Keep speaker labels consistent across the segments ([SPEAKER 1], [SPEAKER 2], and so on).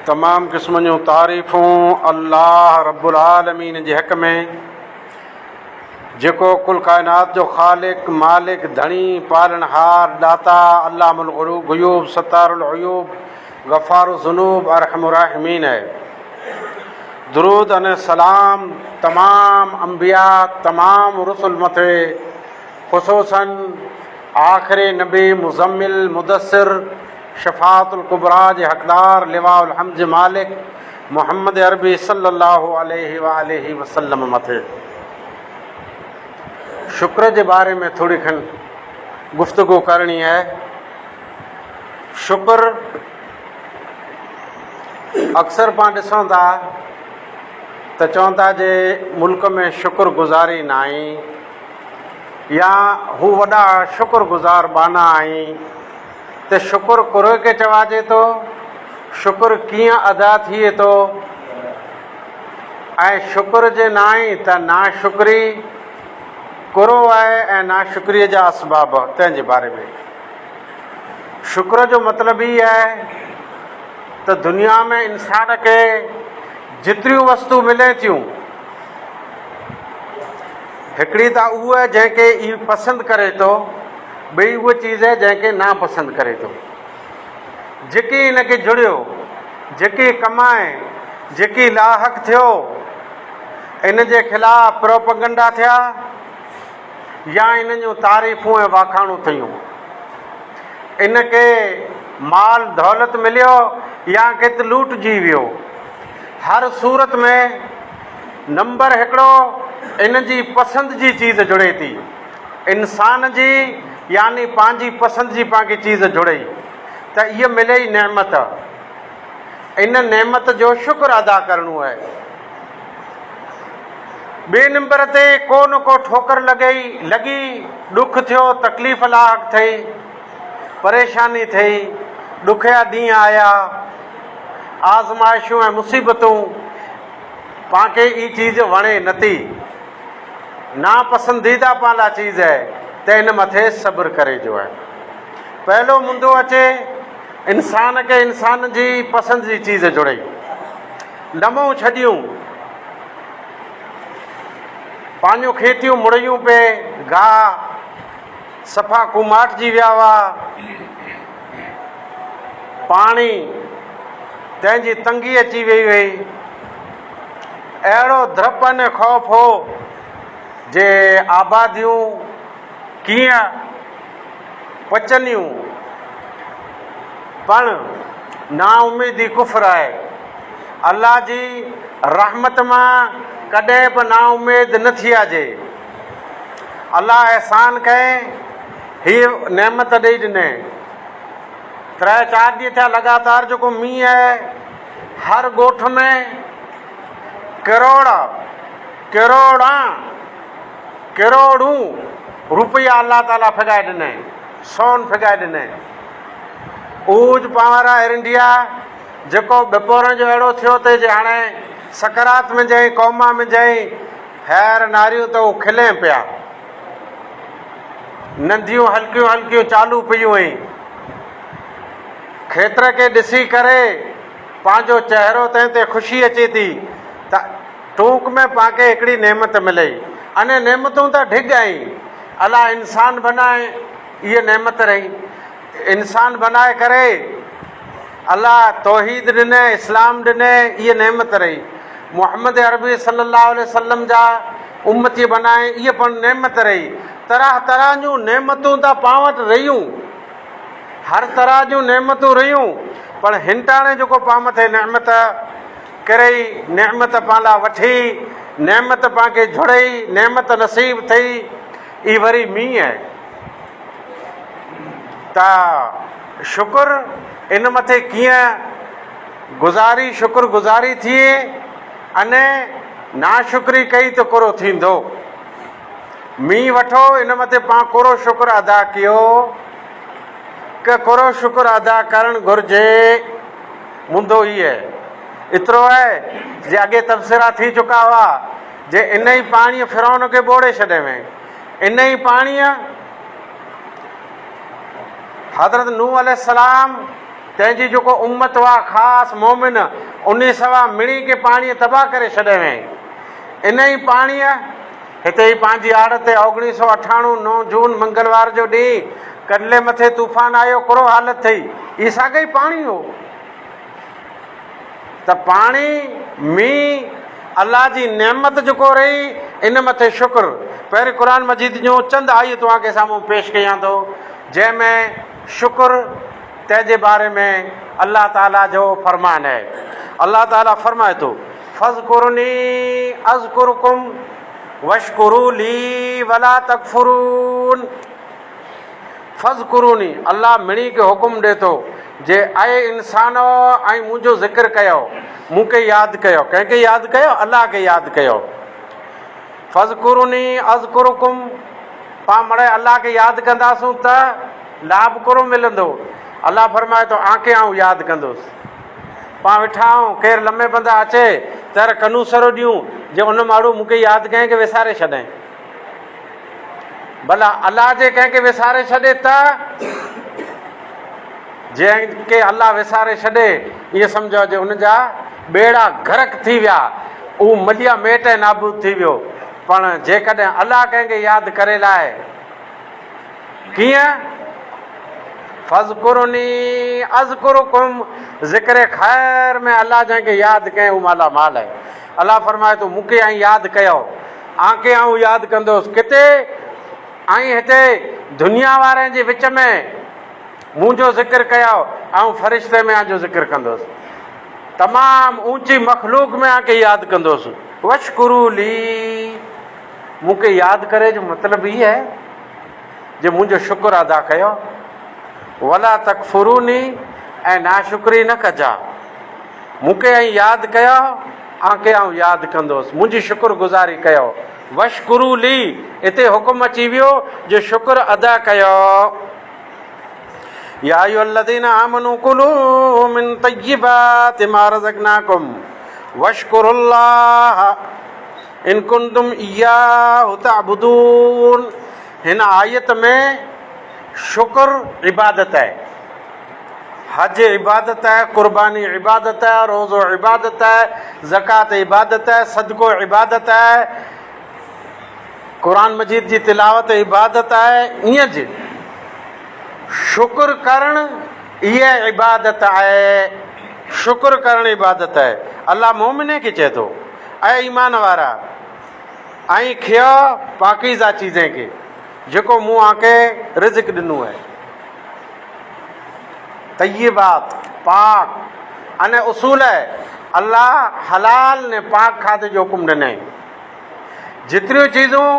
[SPEAKER 1] तमाम क़िस्म जूं तारीफ़ूं अल्लाह रब्बुल आलमीन जे हक़ में, जेको कुल काइनात जो ख़ालिक मालिक धणी पालनहार दाता अल्लामुल ग़ुयूब सत्तारुल उयूब गफ़ारु ज़ुनूब अरहमुर राहिमीन है। दुरूद अने सलाम तमाम अंबिया तमाम रुसुल मथे, ख़ुसूसन आख़िरी नबी मुज़म्मिल मुदस्सिर शफ़ाअतुल कुबरा जे हक़दार लिवाउल हम्द मालिक मुहम्मद अरबी सल्लल्लाहु अलैहि वसल्लम मथे शुक्र जे बारे में थोड़ी खन गुफ्तगू करणी है। शुक्र अक्सर पाण ॾिसूं था त चवनि था जे मुल्क में शुक्र गुज़ारी न आई, या हू वॾा शुक्र गुज़ार बाना आई, त शुक्र कुरे खे चवाइजे थो, शुक्र कीअं अदा थिए थो, ऐं शुक्र जे न आई त नाशुक्री कुरो आहे ऐं नाशुक्रीअ जा असबाब, तंहिंजे बारे में। शुक्र जो मतिलबु ई आहे त दुनिया में इंसान खे जेतिरियूं वस्तू मिले थियूं, हिकिड़ी त उहा आहे जंहिंखे ई पसंदि करे थो, ॿई उहा चीज़ आहे जंहिंखे नापसंदि करे थो। जेकी हिनखे जुड़ियो, जेकी कमाए, जेकी लाहक थियो, इन जे ख़िलाफ़ प्रोपगंडा थिया या इन जूं तारीफ़ूं ऐं वाखाणूं थियूं, इनखे माल दौलत मिलियो या किथे लूटजी वियो, हर सूरत में नंबर हिकिड़ो इन जी पसंदि जी चीज़ जुड़े थी। इंसान जी यानी पंहिंजी पसंदि जी पाण खे चीज़ जुड़ई त इहा मिले ई नेमत, इन नेमत जो शुक्र अदा करणो आहे। ॿिए नंबर ते को न को ठोकर लॻी, ॾुख थियो, तकलीफ़ लाहक थी, परेशानी थी, ॾुखिया ॾींहं आया, आज़माइशूं ऐं मुसीबतूं, पाण खे ई चीज़ वणे नथी, नापसंदीदा पाण लाइ चीज़ आहे, त इन मथे सब्र करे जो आहे। पहलो मुंदो अचे इंसान खे इंसान जी पसंदि जी चीज़ जुड़ई, नमूं छॾियूं, पंहिंजूं खेतियूं मुड़ियूं पे, गाह सफ़ा कुमाटजी विया हुआ, पाणी तंहिंजी तंगी अची वई हुई, अहिड़ो डपु अने ख़ौफ़ हो जे आबादियूं कीअं पचंदियूं, पण नाउमीदी कुफ्र आहे। अल्लाह जी रहमत मां कॾहिं बि नाउमीद न थी अचे। अल्लाह अहसान कए, हीअ नेमत ॾेई ॾिनई, 3-4 ॾींहं थिया लगातार जेको मींहुं आहे, हर ॻोठ में करोड़ूं रुपया अल्लाह ताला फिगाए ॾिनई, सोन फिगाए ॾिनई। ऊज पावर एयर इंडिया जेको बपोरनि जो अहिड़ो थियो ते जे हाणे सकरात में जई, कौमा में जई, हैर नारियूं त उहे खिले पिया, नंढियूं हल्कियूं हल्कियूं चालू पियूं हुई। खेत्र खे ॾिसी करे पंहिंजो चहिरो तंहिं ते ख़ुशी अचे थी त टूक में पाण खे हिकिड़ी नेमत मिलई। अने नेमतूं त ढिघ आहीं, अलाह इंसान बनाए इहा नेमत रही, इंसान बनाए करे अल्लाह तौहीद ॾिने, इस्लाम ॾिने, इहा नेमत रही। मुहम्मद अरबी सल्लल्लाहु अलैहि वसल्लम जा उम्मती बनाए, इहा पण नेमत रही। तरह तरह जूं नेमतूं त पाण वटि रहियूं, हर तरह जूं नेमतूं रहियूं, पर हिंटाणे जेको पाण मथे नेमत करई, नेमत पाण लाइ वठी, नेमत पाण खे जुड़ई, नेमत नसीब थी, ई वरी मींहुं आहे। त शुक्र इन मथे कीअं शुक्र गुज़ारी थिए, अने नाशुक्री कई त कुरो थींदो। मींहुं वठो, इन मथे पाण कुरो शुक्र अदा कयो, कि कुरो शुक्र अदा करणु घुरिजे। मुंदो ई आहे, एतिरो आहे जे अॻे तबसरा थी चुका हुआ जे इन ई पाणीअ फिरौन खे ॿोड़े छॾियईं, इन ई पाणीअ हज़रत नूह अलैहिस्सलाम तंहिंजी जेको उम्मत हुआ ख़ासि मोमिन उन सवा मिणी के पाणीअ तबाह करे छॾे वई। इन ई पाणीअ हिते ई पंहिंजी आड़ ते 1998 9 जून मंगलवार जो ॾींहुं कॾले मथे तूफ़ान आयो, कहिड़ो हालत थी। इहा साॻई पाणी हो। त पाणी मींहुं अलाह जी नेमत जेको रही, इन मथे शुक्र। पहिरीं क़ुर मजीद जूं चंद आयूं तव्हांखे साम्हूं पेश कयां थो, जंहिंमें शुक्र तंहिंजे बारे में अल्लाह ताला जो फरमान है। अल्लाह ताला फरमाए थो, फज़कुरनी अज़कुरकुम वशकुरू ली वला तकफुरून। फज़कुरूनी, अल्लाह मिणी के हुकुम ॾे थो जे ऐं इंसान ऐं मुंहिंजो ज़िक्र कयो, मूंखे यादि कयो। कंहिंखे यादि कयो? अल्लाह खे यादि कयो। फज़कुरूनी अज़कुरकुम, पाण मड़े अल्लाह खे यादि कंदासूं त लाभ कहिड़ो मिलंदो। अल्लाह फरमाए थो, आंखे आऊं यादि कंदुसि। पाण वेठा आहियूं, केरु लमे बंदा अचे तर कनूसरो ॾियूं जे उन माण्हू मूंखे यादि कंहिंखे विसारे छॾे। भला अल्लाह जे कंहिंखे विसारे छॾे त जंहिंखे अल्लाह विसारे छॾे, इहे सम्झो जे उनजा ॿेड़ा गरक थी विया, उहो मलिया मेट नाबूद थी वियो। पण जेकॾहिं अल्लाह कंहिंखे यादि करे लाइ, कीअं? फज़कुरनी अज़कुरकुम, ज़िक्र ख़ैर में अल्लाह जंहिंखे यादि कयईं उहो माला माल आहे। अल्लाह फरमाए थो, मूंखे ऐं यादि कयो, आंखे आऊं यादि कंदुसि। किथे? ऐं हिते दुनिया वारनि जे विच में मुंहिंजो ज़िक्र कयो, ऐं फ़रिश्ते में आंजो ज़िक्र कंदुसि। तमामु ऊंची मख़लूक में आंखे यादि कंदुसि। वशकुरू ली, मूंखे यादि करे जो मतिलबु इहो आहे जे मुंहिंजो शुक्र अदा कयो। वला तकफुरूनी, ऐं नाशुक्री न कजा। मूंखे ऐं यादि कयो, आंखे आऊं यादि कंदुसि, मुंहिंजी शुक्रगुज़ारी कयो। वशकुरू ली, हिते हुकुम अची वियो जो शुक्र अदा कयो। या अय्युहल्लज़ीना आमनू कुलू मिन तय्यिबाति मा रज़क़नाकुम वशकुरुल्लाह इन कुंतुम इय्याहु तअबुदून। हिन आयत में शुक्र इबादत है, हज इबादत है, कुर्बानी इबादत है, रोज़ो इबादत है, ज़कात इबादत है, सदको इबादत है, कुरान मजीद जी तिलावत इबादत है। ईअं जी शुक्र करणु इहा इबादत आहे। शुक्र करणु इबादत आहे। अल्लाह मोमिने खे चए थो, ऐं ईमान वारा, ऐं खियो पाकीज़ा चीज़ें खे जेको मूं आंखे रिज़्क़ ॾिनो आहे। तय्यिबात, पाक, अने उसूल आहे अल्लाह हलाल ने पाक खाधे जो हुकुम ॾिनई। जेतिरियूं चीज़ूं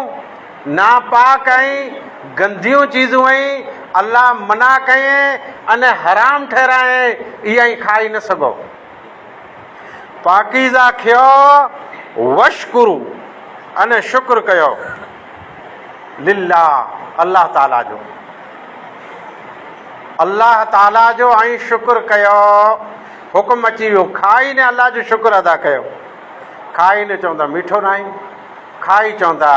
[SPEAKER 1] नापाक ऐं गंदियूं चीज़ूं आहिनि अल्लाह मना कयईं अने हराम ठहिरायईं, इहा ई खाई न सघो। पाकीज़ा खियो, वशकुरू, अने शुक्र कयो लिल्लाह, अल्लाह ताला जो। अल्लाह ताला जो ऐं शुक्र कयो। हुकुम अची वियो, खाई ने अल्लाह जो शुक्र अदा कयो। खाई ने चवंदा मीठो न आहे, खाई चवंदा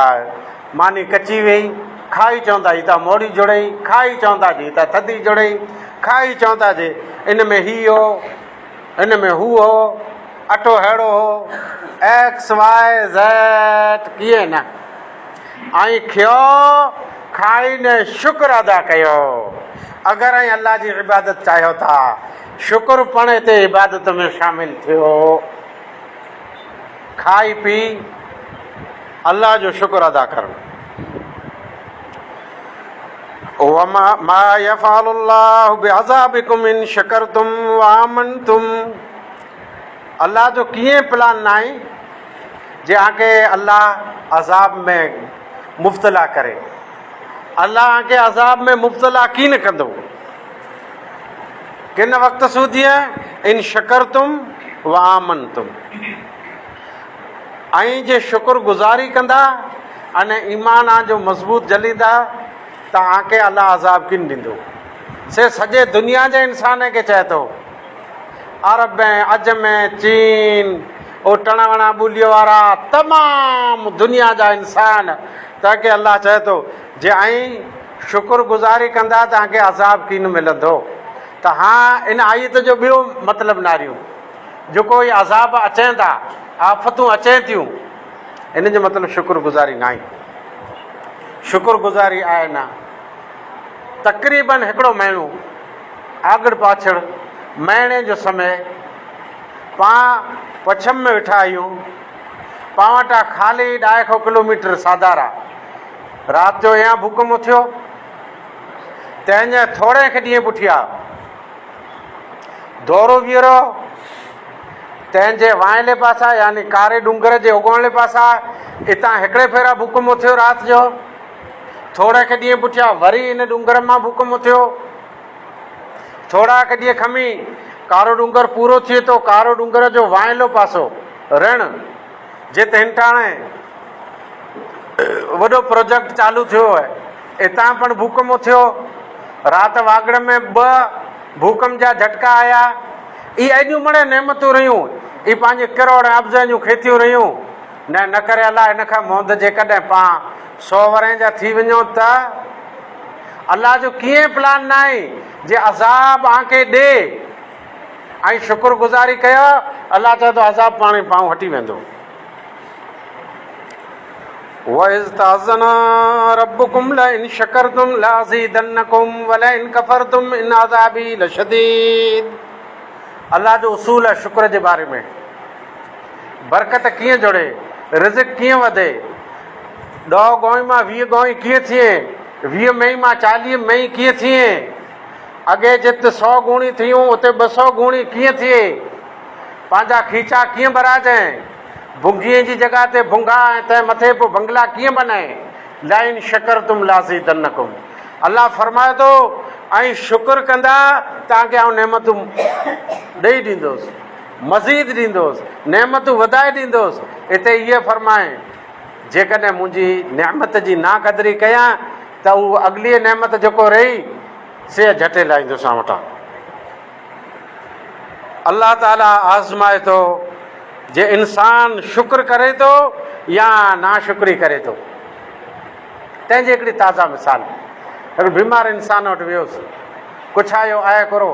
[SPEAKER 1] मानी कची वई, खाई चवंदा ही त मोड़ी जुड़ई, खाई चवंदा जी त थधी जुड़ई, खाई चवंदा जे इन में ही हो, इन में हू हो, अटो अहिड़ो हो, एक्स वाई ज़ेड, कीअं न। ऐं खियो, खाई ने शुक्र अदा कयो। अगरि ऐं अल्लाह जी इबादत चाहियो था, शुक्र पण हिते इबादत में शामिल थियो। खाई पी अल्लाह जो शुक्र अदा करणु। मा यफ़अलुल्लाहु बिअज़ाबिकुम इन शकरतुम व आमनतुम। अल्लाह जो कीअं प्लान न आहे जे आके अल्लाह अज़ाब में मुब्तला करे। अल्लाह आके अज़ाब में मुब्तला की न कंदो। किन वक़्त सूदीअ इन शकरतुम व आमनतुम, ऐं जे शुक्रगुज़ारी कंदा अने ईमान जो मज़बूत जलींदा त आके अल्लाह अज़ाब किन ॾींदो। से सॼे दुनिया जे इंसान खे चए थो, अरब में, अजम में, चीन, ओ टण वण ॿोलीअ वारा तमामु दुनिया जा इंसान तव्हांखे अल्लाह चए थो जे ऐं शुक्रगुज़ारी कंदा तव्हांखे अज़ाब कीन मिलंदो। त हाँ इन आयत जो ॿियो मतिलबु नारियूं जेको इहे अज़ाब अचनि था, आफ़तूं अचनि थियूं, इन जो मतिलबु शुक्रगुज़ारी न आहे, शुक्रगुज़ारी आहे न। तक़रीबन हिकिड़ो महीनो आगड़ पाछड़ महीने जो समय पां पछम में वेठा आहियूं, पां वटां ख़ाली 2 किलोमीटर साधार आहे। राति जो या भूकंप थियो, तंहिंजे थोरे खे ॾींहं पुठियां दौरो बीहरो, तंहिंजे वाइले पासा यानी कारे डूंगर जे उगोड़े पासा हितां हिकिड़े भेरा भूकंप थियो राति जो, थोरे खे ॾींहं पुठियां वरी इन डूंगर मां भूकंप थियो, थोरा खे ॾींहं खमी कारो डूंगर पूरो थिए थो, कारो डूंगर जो वाइलो पासो रण जिते हिनटाणे वॾो प्रोजेक्ट चालू थियो आहे, हितां पण भूकंप थियो। राति वागड़ में 2 भूकंप जा झटका आया। इहे एॾियूं मणे नेमतूं रहियूं, इहे पंहिंजे करोड़ अब्ज़नि जूं खेतियूं रहियूं। न करे अलाह इन खां मोंद जेकॾहिं पां 100 वरह जा थी वञो त अलाह जो कीअं प्लान न आहे जे अज़ाब आंखे ॾे ऐं शुक्रगुज़ारी कयो, अलाह चए थो अज़ाब पाण ई पाऊं हटी वेंदो। वइज़ तअज़्ज़ना रब्बुकुम लइन शकरतुम लअज़ीदन्नकुम वलइन कफरतुम इन अज़ाबी लशदीद। अल्लाह जो उसूल आहे शुक्र जे बारे में। बरकत कीअं जुड़े, रिज़्क़ कीअं वधे, 10 गौं मां 20 गौं कीअं थिए, 20 मई मां 40 मई कीअं थिए, अॻे जिते 100 गुणी थियूं उते 200 गुणी कीअं थिए, पंहिंजा खीचा कीअं भराइजांइ, भुंगीअ जी जॻह ते भुंगा ऐं तंहिं मथे पोइ बंगला कीअं बनाए। लाइन शकरतुम लाज़ीदन्नकुम, अल्लाह फरमाए थो ऐं शुक्र कंदा तव्हांखे आउं नेमतूं ॾेई ॾींदुसि, मज़ीद ॾींदुसि, नेमतूं वधाए ॾींदुसि। हिते इहे फरमाए जेकॾहिं मुंहिंजी नेमत जी नाक़दरी कयां त उहा अॻिली नेमत जेको रही से झटे लाहींदुसि आं वटां। अल्लाह ताला आज़माए थो जे इंसान शुक्र करे थो या नाशुक्री करे थो। तंहिंजी हिकिड़ी ताज़ा मिसाल, हिकिड़ो बीमार इंसान वटि वियोसि, कुझु आयो आहे करो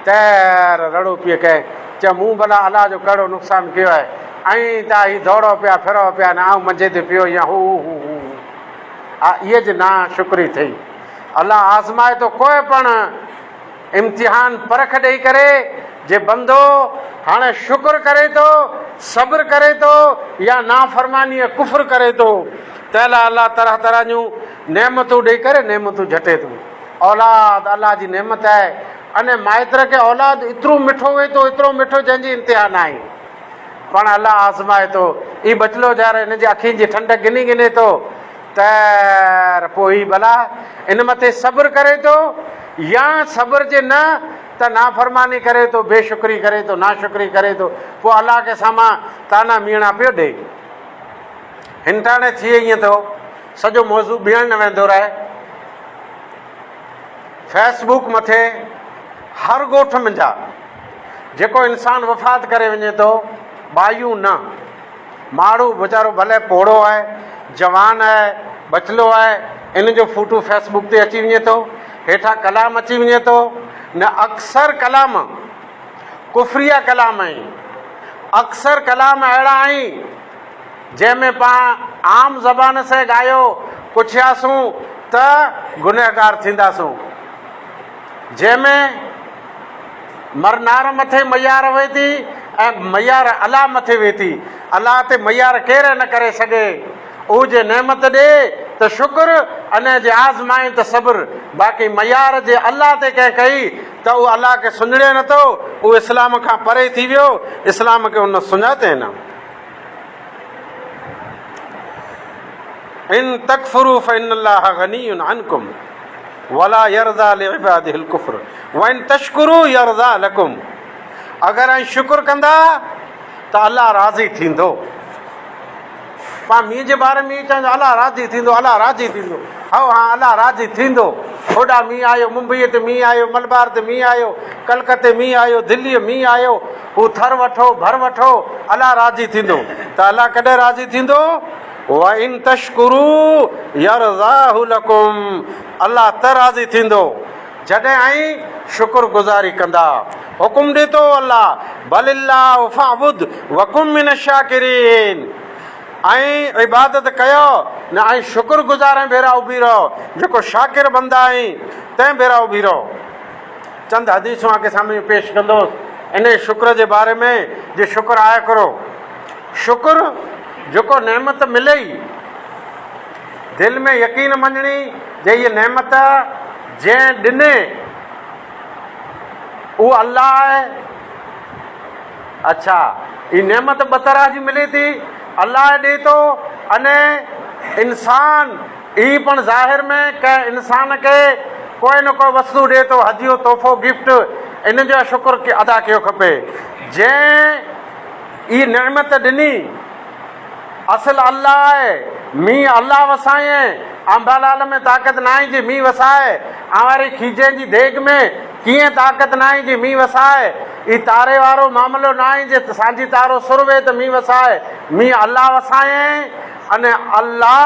[SPEAKER 1] तैर रड़ो पिए कहे, चए मूं भला अलाह जो कहिड़ो नुक़सानु कयो आहे, ऐं तव्हां हीउ दौड़ो पिया फिरो पिया न आऊं मंझे ते पियो या हू इहे जी नाशुक्री थी। अलाह आज़माए थो कोई पण इम्तिहान परख ॾेई करे जे बंदो हाणे शुक्र करे थो, सब्र करे थो या नाफ़रमानी कुफ्र करे थो, त अलाह तरह तरह जूं नेमतूं ॾेई करे नेमतूं झटे थो। औलाद अलाह जी नेमत आहे, अने माइत्र खे औलाद एतिरो मिठो वेठो, एतिरो मिठो जंहिंजी इंतिहा न आहे, पण अलाह आज़माए थो। ही बचलो जार हिन जी अखियुनि जी ठंडक गिनी गिने थो त पोइ ही भला इन मथे सब्र करे थो या सब्र जे न त नाफ़रमानी करे थो, बेशुक्री करे थो, नाशुक्री करे थो, पोइ अलाह खे साम्हूं ताना मीणा पियो ॾे। हिनटाणे थिए ईअं थो सॼो मौज़ू ॿियण न वेंदो रहे। फेसबुक मथे हर ॻोठ मंझा जेको इंसानु वफ़ात करे वञे थो, बायूं न, माण्हू वीचारो भले पोड़ो आहे, जवान आहे, बचलो आहे, इन जो फोटो फेसबुक ते अची वञे थो, हेठां कलाम अची वञे थो, न अक्सर कलाम कुफरिया कलाम आहिनि, अक्सर कलाम अहिड़ा आहिनि जंहिंमें पाण आम ज़बान से ॻायो पुछियासूं त गुनहगार थींदासूं, जंहिंमें मरनार मथे मयार वेही थी ऐं मयार अलाह मथे वेही थी। अलाह ते मयार केरु न करे सघे, उहो जे नेमत ॾे त शुक्र, अने जे आज़माए त सब्र। बाक़ी मयार जे अलाह ते कंहिं कई त उहो अलाह खे सुञाणे नथो, उहो इस्लाम खां परे थी वियो, इस्लाम खे उन सुञाते न। इन तकफुरू फइन्नल्लाह गनियुन अन्कुम वला यरज़ा लिइबादिहिल कुफ्र व इन तशकुरू यरज़ा लकुम। अगर ऐं शुक्र कंदा त अलाह राज़ी थींदो। पाण मींहं जे बारे में चवंदा अलाह राज़ी थींदो, अलाह राज़ी थींदो। हा अलाह राज़ी थींदो। होॾा मींहुं आयो, मुंबईअ ते मींहुं आयो, मलबार ते मींहुं आयो, कलकते मींहुं आयो, दिल्लीअ मींहुं आयो, हू थर वठो भर वठो, अलाह राज़ी थींदो। त अलाह कॾहिं राज़ी थींदो? व इन तशकुरू यरज़ाहु लकुम, अलाह त राज़ी थींदो। जॾहिं ऐं शुक्रगुज़ारी कंदा। हुकुम ॾे थो अल्लाह बलिल्लाह फअबुद वकुम मिन शाकिरीन, ऐं इबादत कयो न ऐं शुक्रगुज़ार भेरा उभी रहो, जेको शाकिर बंदा आहीं तंहिं भेरा उभी रहो। चंद हदीसूं आके सामने पेश कंदोसि इन शुक्र जे बारे में, जे शुक्र आया करो। शुक्र जेको नेमत मिले ई दिलि में यकीन मञणी जे इहा नेमत जंहिं ॾिने उहो अल्लाह आहे। अच्छा, हीअ नेमत ॿ तरह जी मिले थी, अल्लाह ॾिए थो, अने इंसान ई पण ज़ाहिर में कंहिं इंसान खे कोई न कोई वस्तु ॾिए थो, हदियो तोहफ़ो गिफ्ट, इन जो शुक्र अदा कयो खपे। जंहिं ई नेमत ॾिनी असल अल्लाह आहे, मींहुं अल्लाह वसाए, अंबालाल में ताक़त न आहे जी मींहुं वसाए, आवारी खीजे जी देग में कीअं ताक़त न आहे जी मींहुं वसाए, ई तारे वारो मामिलो न आहे जे सांझी तारो सुर वे त मींहुं वसाए, मींहुं अल्लाह वसाए। अने अल्लाह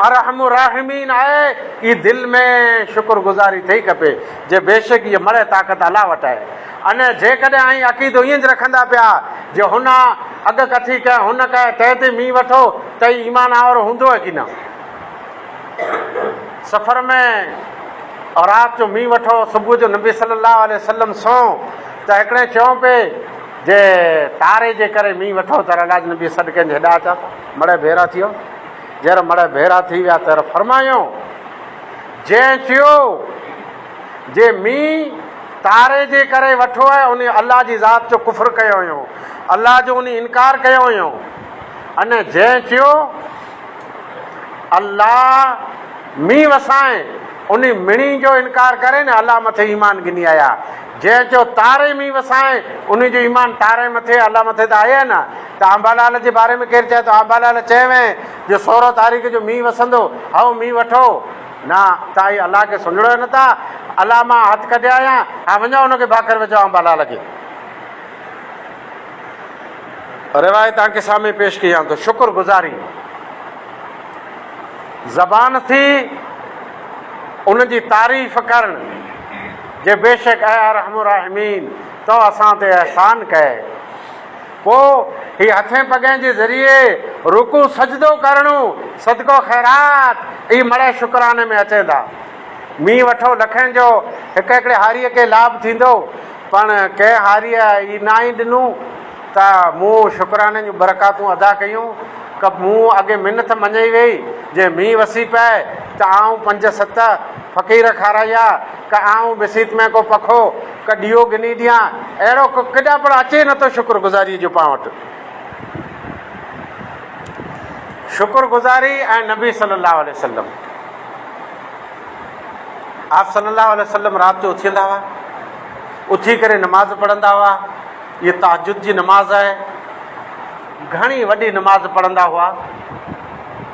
[SPEAKER 1] अरहम राहिमीन आहे, ई दिलि में शुक्रगुज़ारी थिए खपे जे बेशक इहा मरे ताक़त अल्लाह वटि आहे। अने जेकॾहिं ऐं अक़ीदो ईअं ज रखंदा पिया जे हुन अॻु कथी कया हुन कया तंहिं ते मींहुं वठो त ईमान आवरो हूंदो आहे की न। सफ़र में और राति जो मींहुं वठो, सुबुह जो नबी सल्लल्लाहु अलैहि वसल्लम सौ त हिकिड़े चऊं पिए जे तारे जे करे मींहुं वठो त अलाह जे नबी सदके जे हेॾा अचा मड़े भेरा थी वियो। जहिड़ा मड़े भेरा थी विया त फरमायो जंहिं चयो जे मींहुं तारे जे करे वठो आहे उन अल्लाह जी ज़ात जो कुफ़र कयो हुयो, अल्लाह जो उन इनकार कयो हुयो। अने जंहिं चयो अल्लाह मींहुं वसाए उन मिणी जो इनकार करे न अल्लाह मथे ईमान गिनी आया। जंहिं चयो तारे मींहुं वसाए उन जो ईमान तारे मथे अल्लाह मथे त आया न। त अंबालाल जे बारे में केरु चए थो अंबालाल चएवे जो 16 तारीख़ जो मींहुं वसंदो, हाओ मींहुं वठो न, तव्हां इहे अल्लाह खे सुञिड़ो नथा, अल्लाह मां हथु कढिया आहियां, हा वञो हुनखे भाकर विझो अंबालाल खे। रिवायत तव्हांखे साम्हूं पेश कयां थो। शुक्रगुज़ारी ज़बान थी उनजी तारीफ़ करणु जे बेशक ऐं रहम राहिमीन तो असां ते एहसान कए। पोइ हीअ हथें पगें जे ज़रिए रुकू सजदो करणु सदको ख़ैरात ई मड़े शुक्राने में अचे था। मींहुं वठो लखनि जो हिकु हिकिड़े हारीअ खे लाभ थींदो, पण कंहिं हारीअ ई न ई ॾिनूं त मूं शुक्राने जूं बरकातूं अदा कयूं। क मूं अॻे मिनत मञी वई जे मींहुं वसी पए त आऊं 5-7 फ़क़ीर खाराया, क आऊं बिसीत में को पखो क ॾियो गिनी ॾियां, अहिड़ो केॾा पर अचे नथो शुक्रगुज़ारी जो पां वटि। शुक्रगुज़ारी ऐं नबी सल्लल्लाहु अलैहि वसल्लम, आप सल्लल्लाहु अलैहि वसल्लम राति जो उथंदा हुआ, उथी करे नमाज़ पढ़ंदा हुआ। ये तहज्जुद जी नमाज़ आहे, घणी वॾी नमाज़ पढ़ंदा हुआ।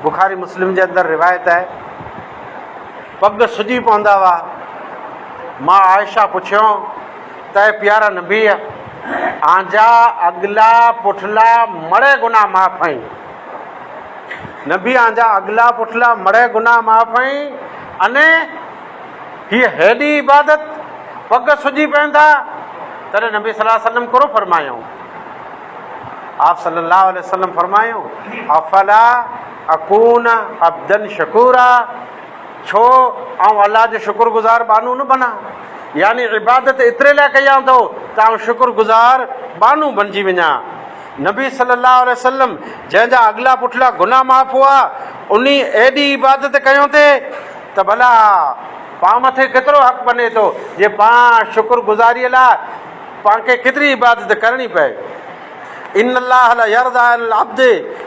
[SPEAKER 1] बुखारी मुस्लिम जे अंदरि रिवायत आहे। पग सुजी पवंदा हुआ। मां आयशा पुछियो त प्यारा नबी आंजा अगला पुठला मड़े गुनाह माफ़ आहीं, नबी आंजा अगला पुठला मड़े गुनाह माफ़ आहीं, अने हीअ हेॾी इबादत पग सुजी पवंदा। तॾहिं नबी सल्लल्लाहु अलैहि वसल्लम करो फरमायो, आप सल्लल्लाहु अलैहि वसल्लम फरमायो अफला अकून अब्दन शकूरा, छो ऐं अल्लाह जो शुक्रगुज़ार बानू न बना, यानी इबादत एतिरे लाइ कयां थो त आउं शुक्रगुज़ार बानू बणिजी वञा। नबी सल्लल्लाहु अलैहि वसल्लम जंहिंजा अगला पुठला गुनाह माफ़ हुआ उन एॾी इबादत कयूं थे त भला पाण मथे केतिरो हक़ बने थो जे पाण शुक्रगुज़ारीअ लाइ पाण खे केतिरी इबादत करणी पए। इन अल्लाह ला यरदा अल अब्द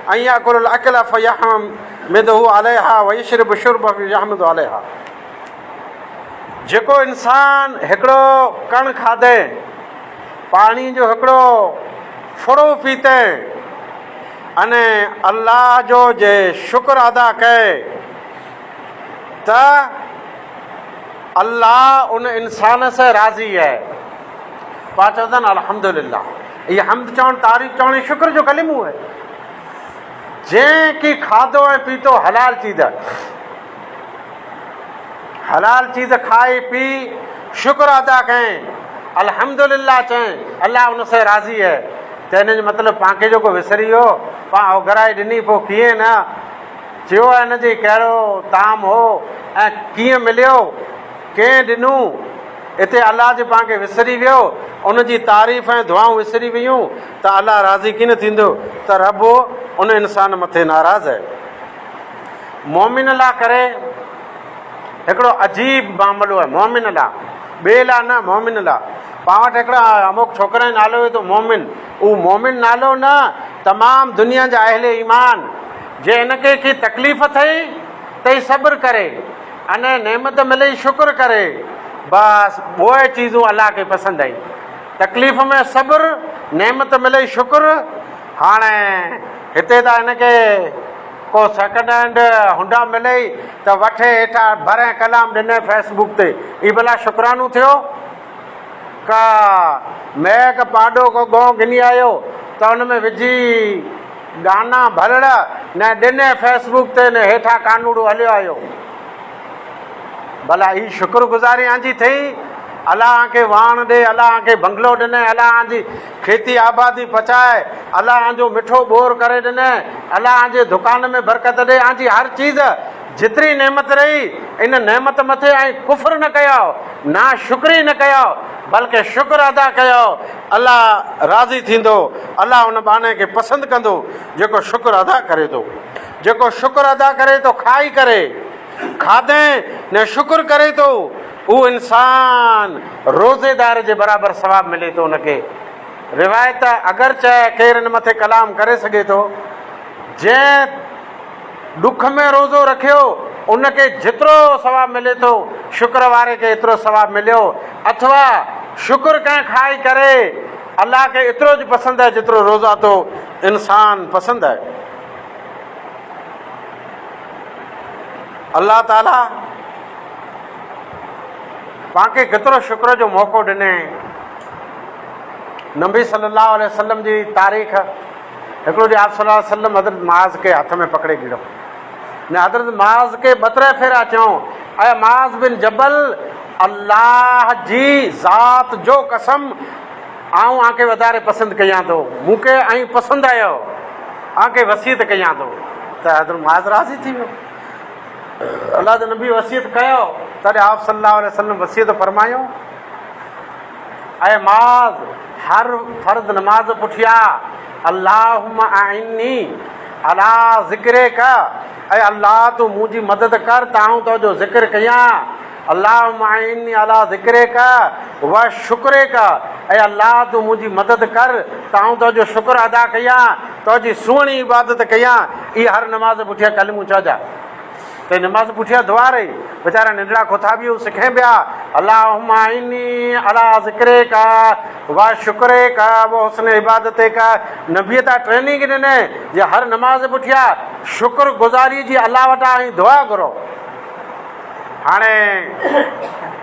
[SPEAKER 1] अन याकुल अल अकल फयहमदहु अलैहा व यशरब शुरब फयहमदु अलैहा। जेको इंसान हिकिड़ो कण खाधे, पाणी जो हिकिड़ो फुड़ो पीते अने अल्लाह जो जे शुक्र अदा कए त अल्लाह उन इंसान से राज़ी है। पा चवंदा आहिनि अल्हम्दुलिल्लाह, इहा हमद चवणु तारीफ़ चवण शुक्र जो कलिमो आहे। जंहिं की खाधो ऐं पीतो हलाल चीज़ हलाल चीज़ खाए पी शुक्र अदा करें, अल्हम्दुलिल्लाह चएं, अल्लाह उनसे राज़ी है। त हिन जो मतिलबु पाण जेको विसरी वियो, पाण घराए ॾिनी, पोइ कीअं न चयो आहे हिन जी कहिड़ो ताम हो ऐं कीअं मिलियो, कंहिं ॾिनूं, हिते अलाह जे पाण खे विसरी वियो, उनजी तारीफ़ ऐं दुआऊं विसरी वियूं, त अलाह राज़ी कीन थींदो? त रब उन इंसान मथे नाराज़ आहे। मोमिन लाइ करे हिकिड़ो अजीब मामिलो आहे, मोमिन लाइ, ॿिए लाइ न, मोमिन लाइ। पाण वटि हिकिड़ा अमुक छोकिरा जो नालो हुयो त मोमिन, उहो मोमिन नालो न, तमामु दुनिया जा अहले ईमान, जे हिनखे की तकलीफ़ थिए त ई सब्र करे, अने नेमत मिले शुक्र करे, बसि उहे चीज़ूं अलाह खे पसंदि आई। तकलीफ़ में सब्र, नेमत मिले शुक्र। हाणे हिते त हिनखे को सेकेंड हैंड हुंडा मिले त वठे हेठां भरे कलाम ॾिने फेसबुक ते, ई भला शुक्रानो थियो? का महक पाॾो को गौ गिनी आयो त हुन में विझी गाना भरड़ न ॾिने फेसबुक ते, न हेठां कानूड़ो हलियो आयो। भला ही शुक्रगुज़ारी आंजी थी? अलाह खे वाण ॾे, अलाह खे बंगलो ॾिने, अलाह जी खेती आबादी पचाए, अलाह जो मिठो बोर करे ॾिने, अलाह जे दुकान में बरकत ॾे, आंजी हर चीज़ जेतिरी नेमत रही, इन नेमत मथे ऐं कुफ्र न कयो, ना शुक्री न कयो, बल्कि शुक्र अदा कयो, अलाह राज़ी थींदो, अलाह उन बाने खे पसंदि कंदो जेको शुक्र अदा करे थो। जेको शुक्र अदा करे थो खाई करे, खाधे न शुक्र करे थो, उहो इंसान रोज़ेदार जे बराबरि सवाबु मिले थो उनखे। रिवायत अगरि चए केरु हिन मथे कलाम करे सघे थो, जंहिं ॾुख में रोज़ो रखियो उनखे जेतिरो सवाबु मिले थो, शुक्र वारे खे एतिरो सवाबु मिलियो, अथवा शुक्र कंहिं खाई करे अलाह खे एतिरो ज पसंदि आहे जेतिरो रोज़ा तो इंसान पसंदि आहे। अल्लाह ताला पाण खे केतिरो शुक्र जो मौक़ो ॾिने। नबी सल्लल्लाहु अलैहि वसल्लम जी तारीख़, हिकिड़ो ॾींहुं आप सल्लल्लाहु अलैहि वसल्लम हज़रत मुआज़ खे हथ में पकड़े गिड़ो ने हज़रत मुआज़ खे ॿ टे फेरा चऊं, ऐं मुआज़ बिन जबल, अल्लाह जी ज़ात जो कसम, आऊं आंखे वधारे पसंदि कयां थो, मूंखे ऐं पसंदि आयो, आंखे वसीयत कयां थो। त हज़रत मुआज़ राज़ी थी वियो। अल्लाह जो नबी वसीयत कयो, तॾहिं आप सल्लल्लाहु अलैहि वसल्लम वसीयत फरमायो, ऐं मुआज़ हर फर्ज़ नमाज़ पुठिया अल्लाहुम्मा आइन्नी अला ज़िक्रिका, ऐं अल्लाह तूं मुंहिंजी मदद कर त आऊं तुंहिंजो ज़िक्र कयां। अल्लाहुम्मा आइन्नी अला ज़िक्रिका व शुक्रिका, ऐं अल्लाह तूं मुंहिंजी मदद कर त आऊं तुंहिंजो शुक्र अदा कयां, तुंहिंजी सुहिणी इबादत कयां। इहा हर नमाज़ पुठिया कलमूं चइजा। त नमाज़ पुठिया दुआ रही, वीचारा नंढड़ा खोथा बि सिखे पिया, अल्लाहुम्मा आइन्नी अला ज़िक्रिका व शुक्रिका व हुस्न इबादतिका। नबीअ त ट्रेनिंग ॾिने जे हर नमाज़ पुठिया शुक्र गुज़ारी जी अल्लाह वटां ऐं दुआ घुरो। हाणे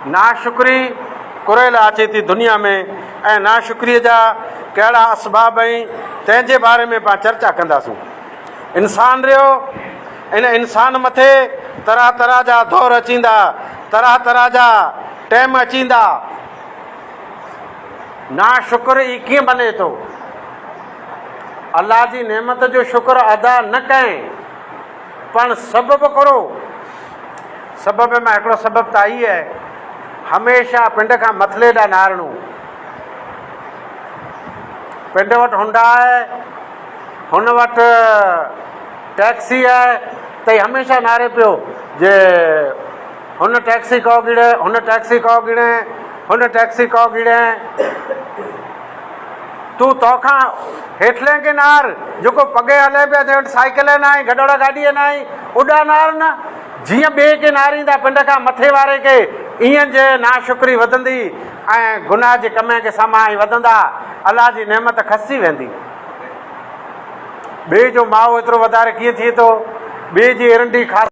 [SPEAKER 1] नाशुक्री कुरेल अचे थी दुनिया में, ऐं नाशुक्रीअ जा कहिड़ा असबाब आहिनि तंहिंजे बारे में पाण चर्चा कंदासूं। इंसान रहियो, इन इंसान मथे तरह तरह जा दौर अचींदा, तरह तरह जा टाइम अचींदा। नाशुक्र ई कीअं बने थो? अल्लाह जी नेमत जो शुक्र अदा न करें, पण सबब करो। सबब में हिकिड़ो सबब त ई आहे, हमेशह पिंड खां मथले ॾांहुं नारणो। पिंड वटि हुंडा आहे, हुन वटि टैक्सी आहे, त हमेशह नारे पियो जे हुन टैक्सी को गिड़े, हुन टैक्सी को गिड़े, हुन टैक्सी को गिड़े। तूं तोखां हेठले खे नार, जेको पगे हले पिया, ते वटि साइकिल न आहे, गॾोड़ा गाॾीअ न आहे, उॾा नार न। जीअं ॿिए खे नारींदा पिंड खां मथे वारे खे, ईअं जे नाशुक्री वधंदी ऐं गुनाह जे कम खे समाई वधंदा, अलाह जी नेमत खसी वेंदी। ॿिए जो माओ एतिरो वधारे कीअं थिए थो, ॿिए जी एरंडी खास